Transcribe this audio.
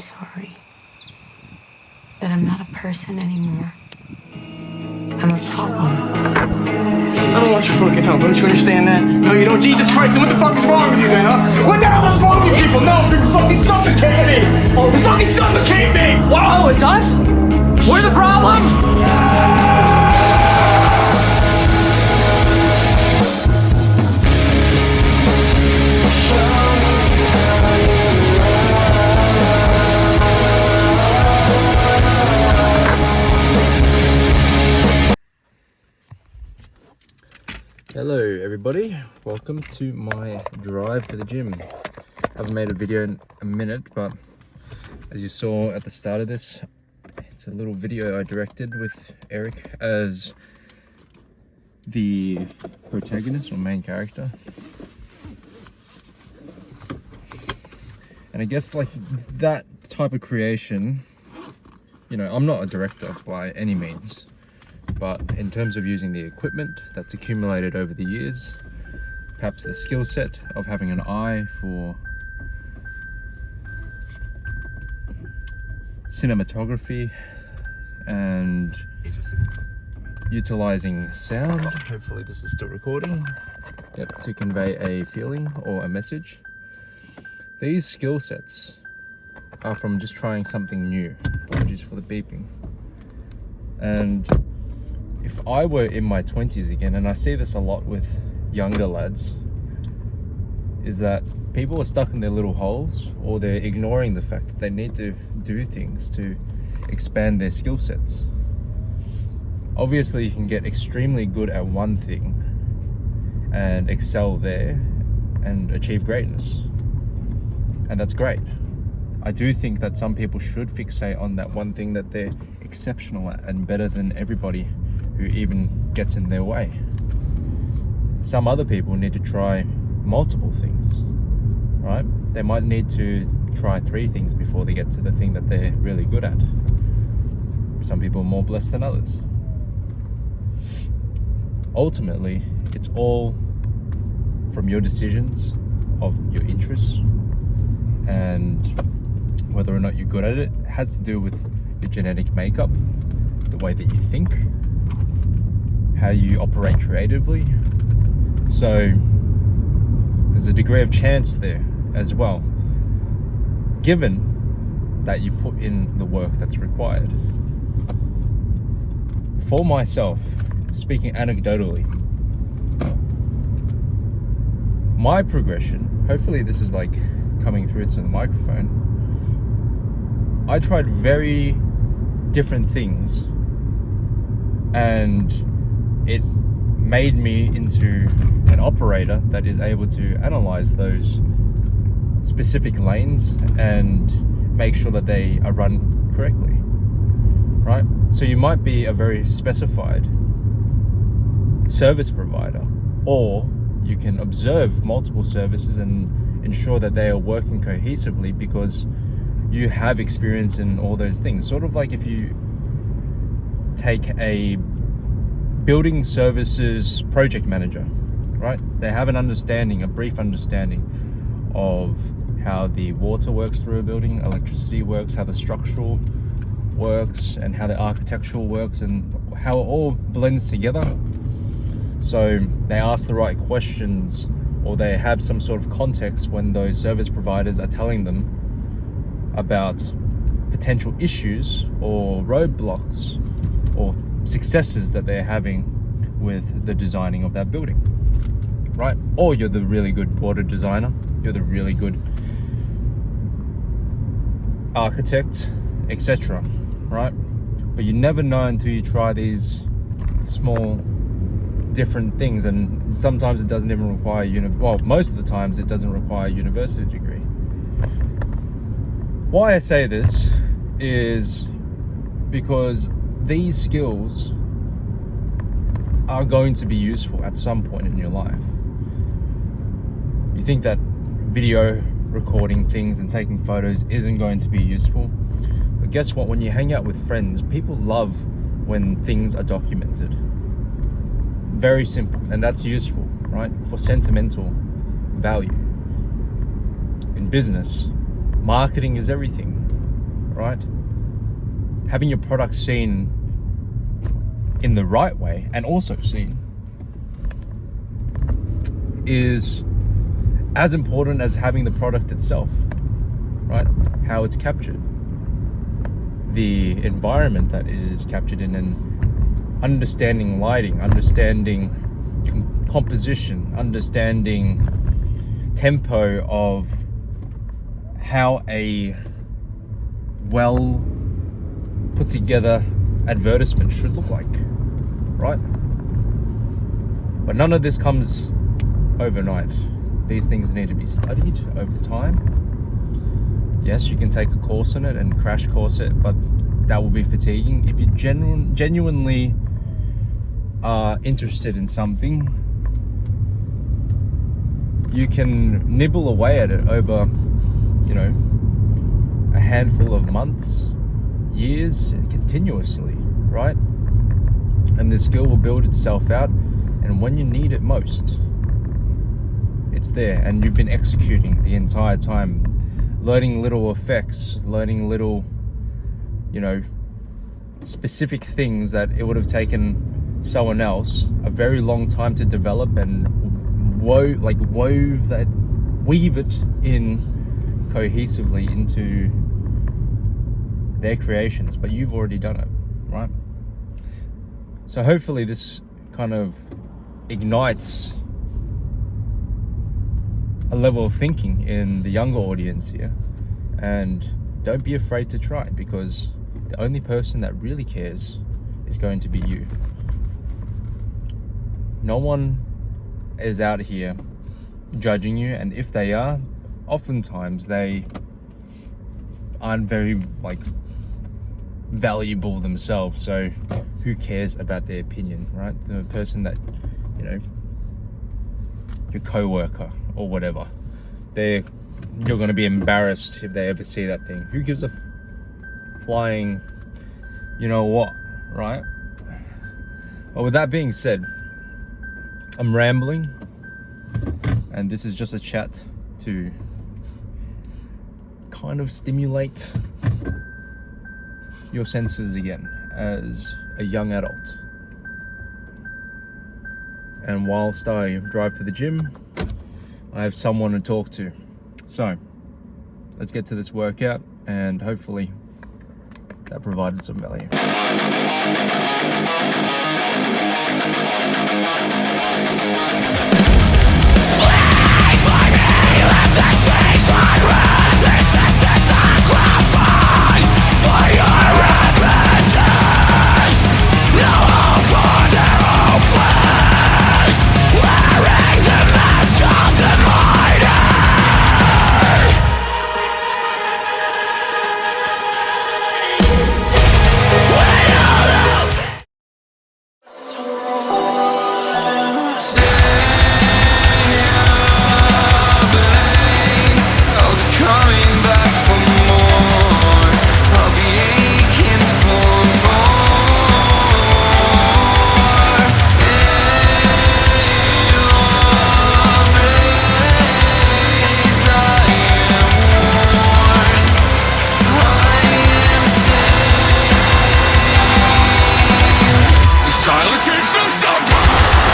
sorry. That I'm not a person anymore. I'm a problem. I don't want your fucking help. Don't you understand that? No, you don't. Jesus Christ, then what the fuck is wrong with you then, huh? What the hell is wrong with people? No, they fucking suffocate me! Oh, fucking suffocate me! Whoa, it's us? We're the problem? Hello everybody, welcome to my drive to the gym. I haven't made a video in a minute, but as you saw at the start of this, it's a little video I directed with Eric as the protagonist or main character. And I guess like that type of creation, you know, I'm not a director by any means, but in terms of using the equipment that's accumulated over the years, perhaps the skill set of having an eye for cinematography and utilizing sound, hopefully this is still recording, to convey a feeling or a message. These skill sets are from just trying something new. Apologies for the beeping. And if I were in my 20s again, and I see this a lot with younger lads, is that people are stuck in their little holes, or they're ignoring the fact that they need to do things to expand their skill sets. Obviously, you can get extremely good at one thing and excel there and achieve greatness. And that's great. I do think that some people should fixate on that one thing that they're exceptional at and better than everybody who even gets in their way. Some other people need to try multiple things, right? They might need to try 3 things before they get to the thing that they're really good at. Some people are more blessed than others. Ultimately, it's all from your decisions of your interests, and whether or not you're good at it has to do with your genetic makeup, the way that you think, how you operate creatively. So there's a degree of chance there as well, given that you put in the work that's required. For myself, speaking anecdotally, my progression, hopefully this is like coming through to the microphone, I tried very different things, and it made me into an operator that is able to analyze those specific lanes and make sure that they are run correctly, right? So you might be a very specified service provider, or you can observe multiple services and ensure that they are working cohesively because you have experience in all those things. Sort of like if you take a building services project manager, right? They have an understanding, a brief understanding of how the water works through a building, electricity works, how the structural works, and how the architectural works, and how it all blends together. So they ask the right questions, or they have some sort of context when those service providers are telling them about potential issues or roadblocks or successes that they're having with the designing of that building, right? Or you're the really good water designer, you're the really good architect, etc., right? But you never know until you try these small different things, and sometimes it doesn't even require most of the times it doesn't require a university degree. Why I say this is because these skills are going to be useful at some point in your life. You think that video recording things and taking photos isn't going to be useful, but guess what? When you hang out with friends, people love when things are documented. Very simple, and that's useful, right? For sentimental value. In business, marketing is everything. right? Having your product seen in the right way and also seen is as important as having the product itself, right? How it's captured, the environment that it is captured in, and understanding lighting, understanding composition, understanding tempo of how a well put together advertisement should look like, right? But none of this comes overnight. These things need to be studied over time. Yes, you can take a course in it and crash course it, but that will be fatiguing. If you genuinely are interested in something, you can nibble away at it over, you know, a handful of months, years, continuously, right? And the skill will build itself out, and when you need it most, it's there, and you've been executing the entire time, learning little effects, learning little, you know, specific things that it would have taken someone else a very long time to develop and weave it in cohesively into their creations, but you've already done it, right? So hopefully this kind of ignites a level of thinking in the younger audience here, and don't be afraid to try, because the only person that really cares is going to be you. No one is out here judging you, and if they are, oftentimes they aren't very valuable themselves, so who cares about their opinion, right? The person that, you know, your co-worker or whatever, you're going to be embarrassed if they ever see that thing. Who gives a flying you know what, right? But with that being said, I'm rambling, and this is just a chat to kind of stimulate your senses again as a young adult. And whilst I drive to the gym, I have someone to talk to. So let's get to this workout, and hopefully that provided some value. Flee for me, let the streets run red. This is the